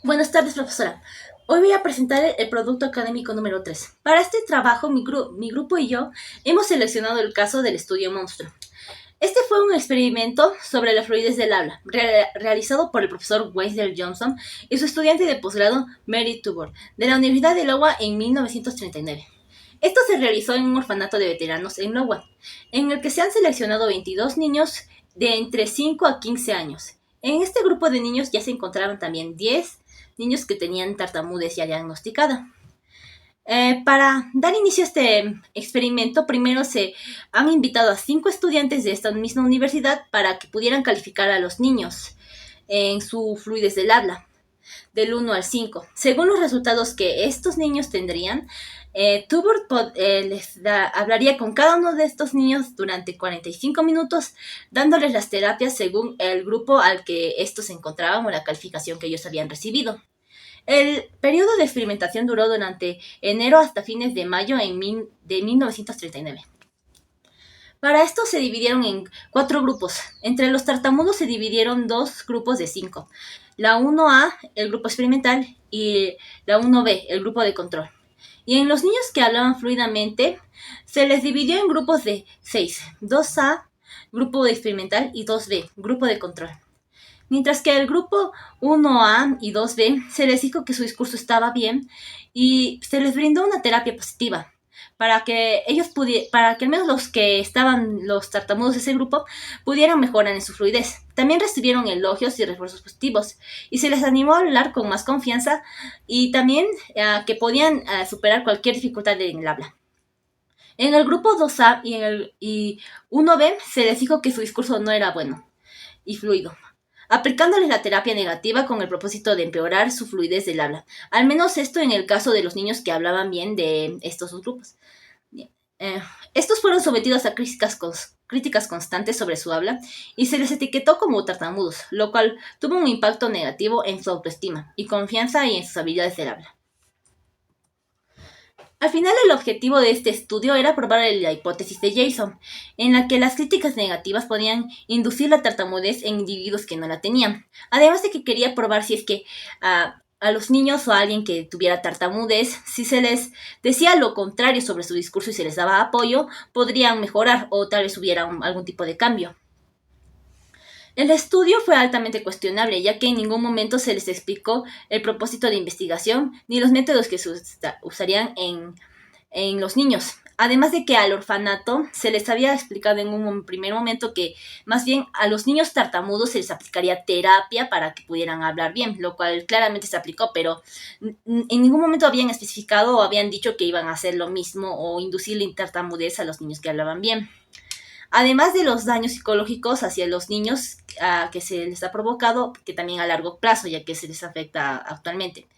Buenas tardes, profesora. Hoy voy a presentar el producto académico número 3. Para este trabajo, mi grupo y yo hemos seleccionado el caso del estudio monstruo. Este fue un experimento sobre la fluidez del habla, realizado por el profesor Weisler Johnson y su estudiante de posgrado Mary Tubor, de la Universidad de Iowa en 1939. Esto se realizó en un orfanato de veteranos en Iowa, en el que se han seleccionado 22 niños de entre 5 a 15 años. En este grupo de niños ya se encontraban también 10 niños que tenían tartamudez ya diagnosticada. Para dar inicio a este experimento, primero se han invitado a 5 estudiantes de esta misma universidad para que pudieran calificar a los niños en su fluidez del habla, del 1 al 5. Según los resultados que estos niños tendrían, Tubor hablaría con cada uno de estos niños durante 45 minutos, dándoles las terapias según el grupo al que estos se encontraban o la calificación que ellos habían recibido. El periodo de experimentación duró durante enero hasta fines de mayo de 1939. Para esto se dividieron en 4 grupos. Entre los tartamudos se dividieron 2 grupos de 5. La 1A, el grupo experimental, y la 1B, el grupo de control. Y en los niños que hablaban fluidamente, se les dividió en grupos de 6. 2A, grupo experimental, y 2B, grupo de control. Mientras que al grupo 1A y 2B se les dijo que su discurso estaba bien y se les brindó una terapia positiva para que para que al menos los tartamudos de ese grupo pudieran mejorar en su fluidez. También recibieron elogios y refuerzos positivos y se les animó a hablar con más confianza y también que podían superar cualquier dificultad en el habla. En el grupo 2A y 1B se les dijo que su discurso no era bueno y fluido, aplicándoles la terapia negativa con el propósito de empeorar su fluidez del habla. Al menos esto en el caso de los niños que hablaban bien de estos dos grupos. Estos fueron sometidos a críticas constantes sobre su habla y se les etiquetó como tartamudos, lo cual tuvo un impacto negativo en su autoestima y confianza y en sus habilidades del habla. Al final, el objetivo de este estudio era probar la hipótesis de Jason, en la que las críticas negativas podían inducir la tartamudez en individuos que no la tenían. Además de que quería probar si es que a los niños o a alguien que tuviera tartamudez, si se les decía lo contrario sobre su discurso y se les daba apoyo, podrían mejorar o tal vez hubiera algún tipo de cambio. El estudio fue altamente cuestionable, ya que en ningún momento se les explicó el propósito de investigación ni los métodos que se usarían en los niños. Además de que al orfanato se les había explicado en un primer momento que más bien a los niños tartamudos se les aplicaría terapia para que pudieran hablar bien, lo cual claramente se aplicó, pero en ningún momento habían especificado o habían dicho que iban a hacer lo mismo o inducir la tartamudez a los niños que hablaban bien. Además de los daños psicológicos hacia los niños que se les ha provocado, que también a largo plazo, ya que se les afecta actualmente.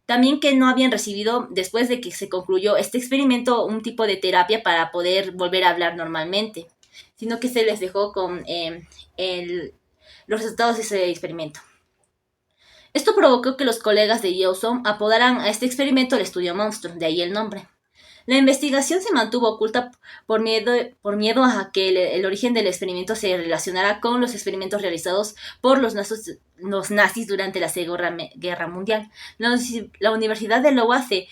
También que no habían recibido, después de que se concluyó este experimento, un tipo de terapia para poder volver a hablar normalmente, sino que se les dejó con los resultados de ese experimento. Esto provocó que los colegas de Johnson apodaran a este experimento el estudio monstruo, de ahí el nombre. La investigación se mantuvo oculta por miedo a que el origen del experimento se relacionara con los experimentos realizados por los nazis durante la Segunda Guerra Mundial. La Universidad de Iowa se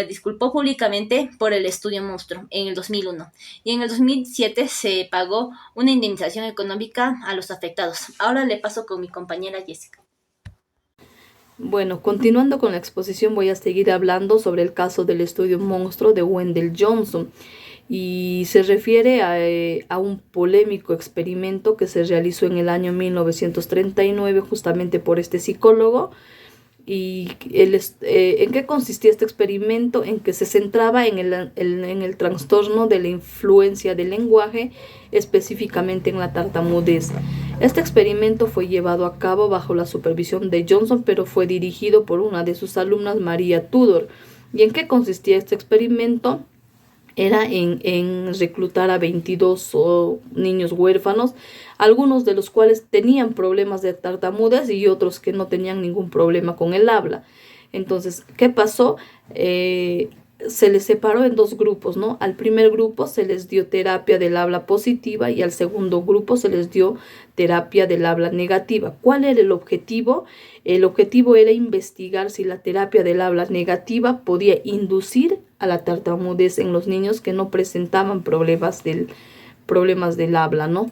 disculpó públicamente por el estudio monstruo en el 2001 y en el 2007 se pagó una indemnización económica a los afectados. Ahora le paso con mi compañera Jessica. Bueno, continuando con la exposición voy a seguir hablando sobre el caso del estudio monstruo de Wendell Johnson y se refiere a un polémico experimento que se realizó en el año 1939 justamente por este psicólogo. ¿Y en qué consistía este experimento? En que se centraba en el trastorno de la influencia del lenguaje, específicamente en la tartamudez. Este experimento fue llevado a cabo bajo la supervisión de Johnson, pero fue dirigido por una de sus alumnas, María Tudor. ¿Y en qué consistía este experimento? Era en reclutar a 22 niños huérfanos, algunos de los cuales tenían problemas de tartamudez y otros que no tenían ningún problema con el habla. Entonces, ¿qué pasó? se les separó en dos grupos, ¿no? Al primer grupo se les dio terapia del habla positiva y al segundo grupo se les dio terapia del habla negativa. ¿Cuál era el objetivo? El objetivo era investigar si la terapia del habla negativa podía inducir a la tartamudez en los niños que no presentaban problemas del habla, ¿no?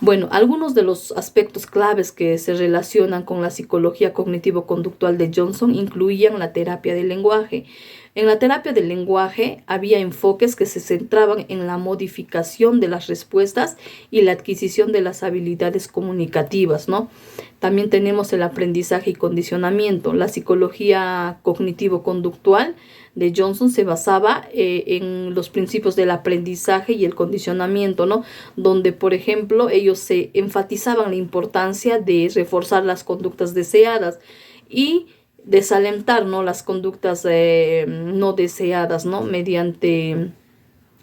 Bueno, algunos de los aspectos claves que se relacionan con la psicología cognitivo-conductual de Johnson incluían la terapia del lenguaje. En la terapia del lenguaje había enfoques que se centraban en la modificación de las respuestas y la adquisición de las habilidades comunicativas, ¿no? También tenemos el aprendizaje y condicionamiento. La psicología cognitivo-conductual de Johnson se basaba en los principios del aprendizaje y el condicionamiento, ¿no? Donde, por ejemplo, ellos se enfatizaban la importancia de reforzar las conductas deseadas y desalentar, ¿no?, las conductas no deseadas, ¿no?, mediante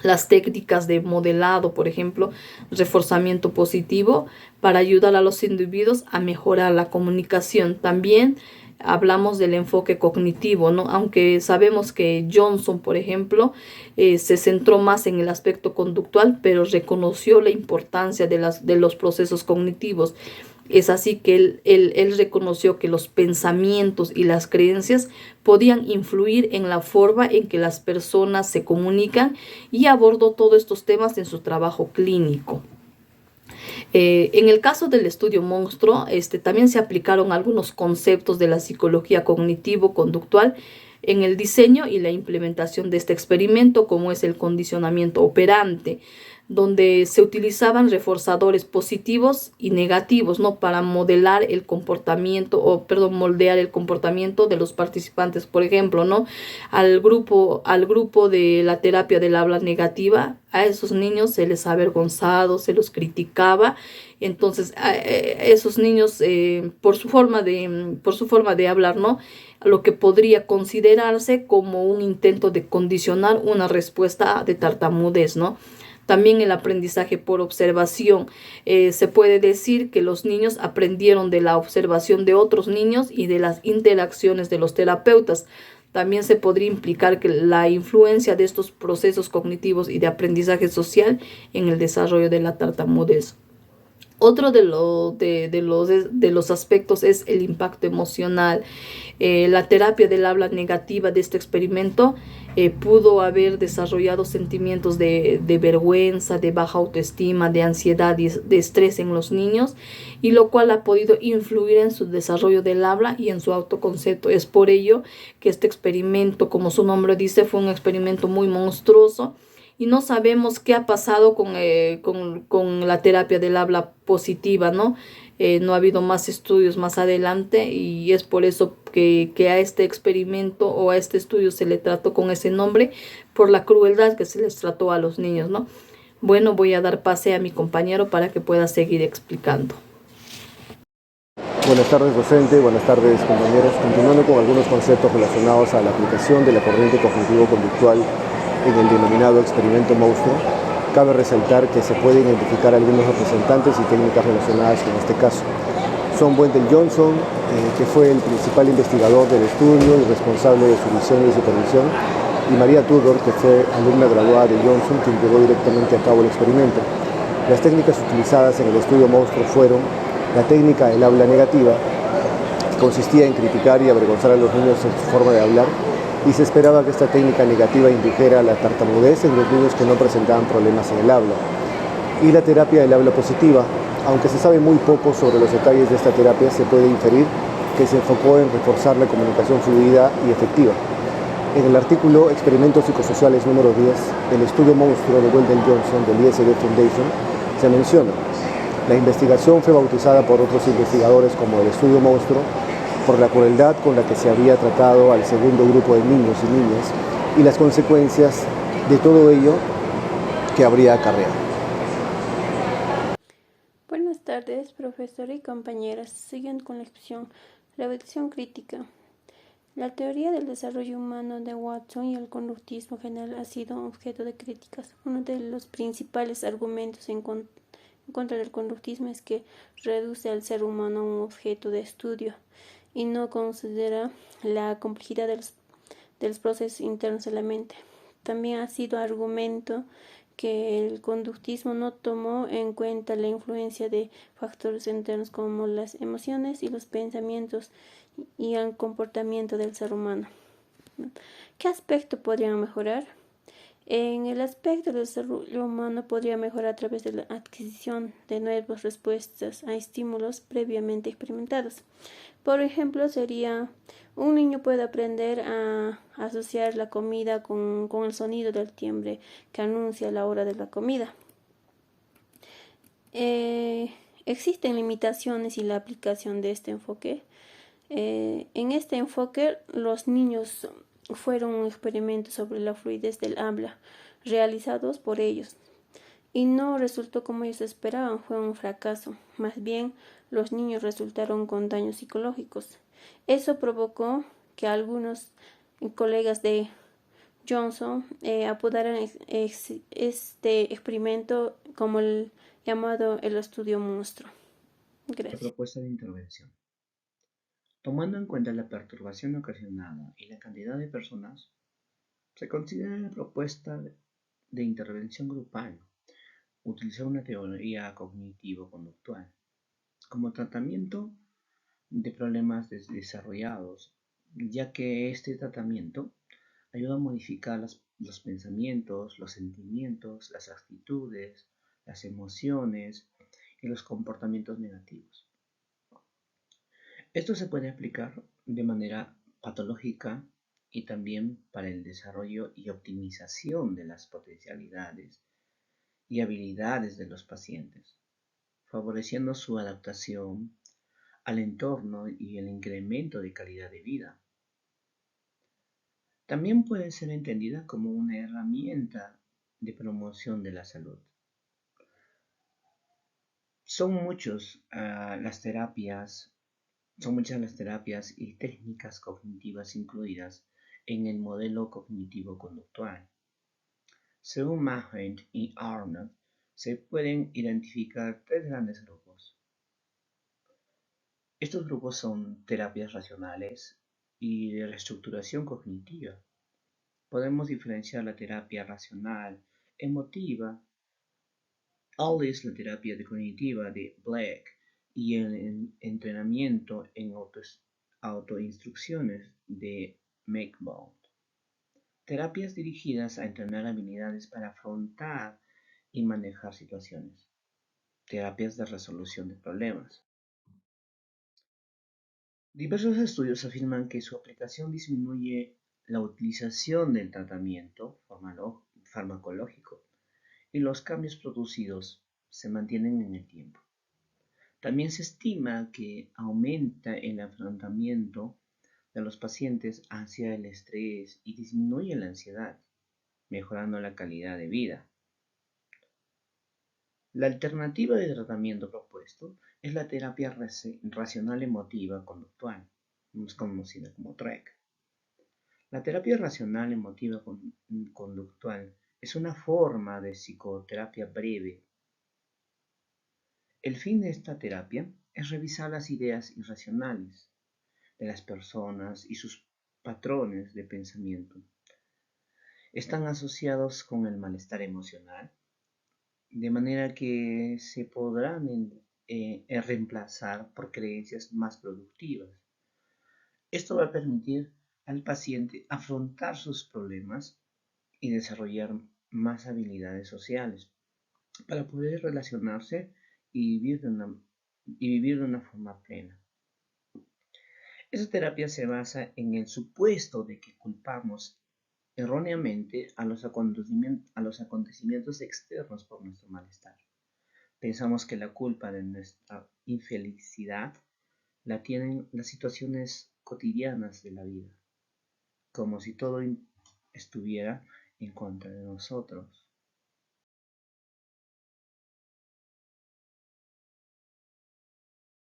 las técnicas de modelado, por ejemplo, reforzamiento positivo, para ayudar a los individuos a mejorar la comunicación. También hablamos del enfoque cognitivo, ¿no? Aunque sabemos que Johnson, por ejemplo, se centró más en el aspecto conductual, pero reconoció la importancia de los procesos cognitivos. Es así que él reconoció que los pensamientos y las creencias podían influir en la forma en que las personas se comunican y abordó todos estos temas en su trabajo clínico. En el caso del estudio monstruo, también se aplicaron algunos conceptos de la psicología cognitivo-conductual en el diseño y la implementación de este experimento, como es el condicionamiento operante, donde se utilizaban reforzadores positivos y negativos, ¿no?, para modelar el comportamiento, moldear el comportamiento de los participantes. Por ejemplo, ¿no?, al grupo de la terapia del habla negativa, a esos niños se les avergonzado, se los criticaba. Entonces, a esos niños, por su forma de hablar, ¿no?, lo que podría considerarse como un intento de condicionar una respuesta de tartamudez, ¿no? También el aprendizaje por observación. Se puede decir que los niños aprendieron de la observación de otros niños y de las interacciones de los terapeutas. También se podría implicar que la influencia de estos procesos cognitivos y de aprendizaje social en el desarrollo de la tartamudez. Otro de los aspectos es el impacto emocional. La terapia del habla negativa de este experimento pudo haber desarrollado sentimientos de vergüenza, de baja autoestima, de ansiedad y de estrés en los niños, y lo cual ha podido influir en su desarrollo del habla y en su autoconcepto. Es por ello que este experimento, como su nombre dice, fue un experimento muy monstruoso. Y no sabemos qué ha pasado con la terapia del habla positiva, ¿no? No ha habido más estudios más adelante y es por eso que a este experimento o a este estudio se le trató con ese nombre, por la crueldad que se les trató a los niños, ¿no? Bueno, voy a dar pase a mi compañero para que pueda seguir explicando. Buenas tardes, docente. Buenas tardes, compañeros. Continuando con algunos conceptos relacionados a la aplicación de la corriente cognitivo-conductual en el denominado experimento monstruo, cabe resaltar que se pueden identificar algunos representantes y técnicas relacionadas con este caso. Son Wendell Johnson, que fue el principal investigador del estudio y responsable de su diseño y supervisión, y María Tudor, que fue alumna graduada de Johnson, quien llevó directamente a cabo el experimento. Las técnicas utilizadas en el estudio monstruo fueron la técnica del habla negativa, que consistía en criticar y avergonzar a los niños en su forma de hablar, y se esperaba que esta técnica negativa indujera la tartamudez en los niños que no presentaban problemas en el habla. Y la terapia del habla positiva, aunque se sabe muy poco sobre los detalles de esta terapia, se puede inferir que se enfocó en reforzar la comunicación fluida y efectiva. En el artículo Experimentos Psicosociales número 10 del estudio monstruo de Wendell Johnson del ISD Foundation se menciona: la investigación fue bautizada por otros investigadores como el estudio monstruo por la crueldad con la que se había tratado al segundo grupo de niños y niñas y las consecuencias de todo ello que habría acarreado. Buenas tardes, profesor y compañeras. Siguiendo con la exposición, la evaluación crítica. La teoría del desarrollo humano de Watson y el conductismo general ha sido objeto de críticas. Uno de los principales argumentos en contra del conductismo es que reduce al ser humano a un objeto de estudio y no considera la complejidad de los procesos internos de la mente. También ha sido argumento que el conductismo no tomó en cuenta la influencia de factores internos como las emociones y los pensamientos y el comportamiento del ser humano. ¿Qué aspecto podrían mejorar? En el aspecto del desarrollo humano podría mejorar a través de la adquisición de nuevas respuestas a estímulos previamente experimentados. Por ejemplo, sería un niño puede aprender a asociar la comida con el sonido del timbre que anuncia la hora de la comida. Existen limitaciones y la aplicación de este enfoque. En este enfoque, los niños fueron un experimento sobre la fluidez del habla realizados por ellos y no resultó como ellos esperaban, fue un fracaso. Más bien, los niños resultaron con daños psicológicos. Eso provocó que algunos colegas de Johnson apodaran este experimento como el llamado el estudio monstruo. Gracias. Propuesta de intervención. Tomando en cuenta la perturbación ocasionada y la cantidad de personas, se considera la propuesta de intervención grupal utilizar una teoría cognitivo-conductual como tratamiento de problemas desarrollados, ya que este tratamiento ayuda a modificar los pensamientos, los sentimientos, las actitudes, las emociones y los comportamientos negativos. Esto se puede aplicar de manera patológica y también para el desarrollo y optimización de las potencialidades y habilidades de los pacientes, favoreciendo su adaptación al entorno y el incremento de calidad de vida. También puede ser entendida como una herramienta de promoción de la salud. Son muchas las terapias y técnicas cognitivas incluidas en el modelo cognitivo-conductual. Según Mahent y Arnold, se pueden identificar tres grandes grupos. Estos grupos son terapias racionales y de reestructuración cognitiva. Podemos diferenciar la terapia racional, emotiva, Alice, la terapia cognitiva de Black, y el entrenamiento en autoinstrucciones de McBound. Terapias dirigidas a entrenar habilidades para afrontar y manejar situaciones. Terapias de resolución de problemas. Diversos estudios afirman que su aplicación disminuye la utilización del tratamiento farmacológico y los cambios producidos se mantienen en el tiempo. También se estima que aumenta el afrontamiento de los pacientes hacia el estrés y disminuye la ansiedad, mejorando la calidad de vida. La alternativa de tratamiento propuesto es la terapia racional emotiva conductual, más conocida como TREC. La terapia racional emotiva conductual es una forma de psicoterapia breve. El fin de esta terapia es revisar las ideas irracionales de las personas y sus patrones de pensamiento. Están asociados con el malestar emocional, de manera que se podrán reemplazar por creencias más productivas. Esto va a permitir al paciente afrontar sus problemas y desarrollar más habilidades sociales para poder relacionarse y vivir de una forma plena. Esta terapia se basa en el supuesto de que culpamos erróneamente a los acontecimientos externos por nuestro malestar. Pensamos que la culpa de nuestra infelicidad la tienen las situaciones cotidianas de la vida, como si todo estuviera en contra de nosotros.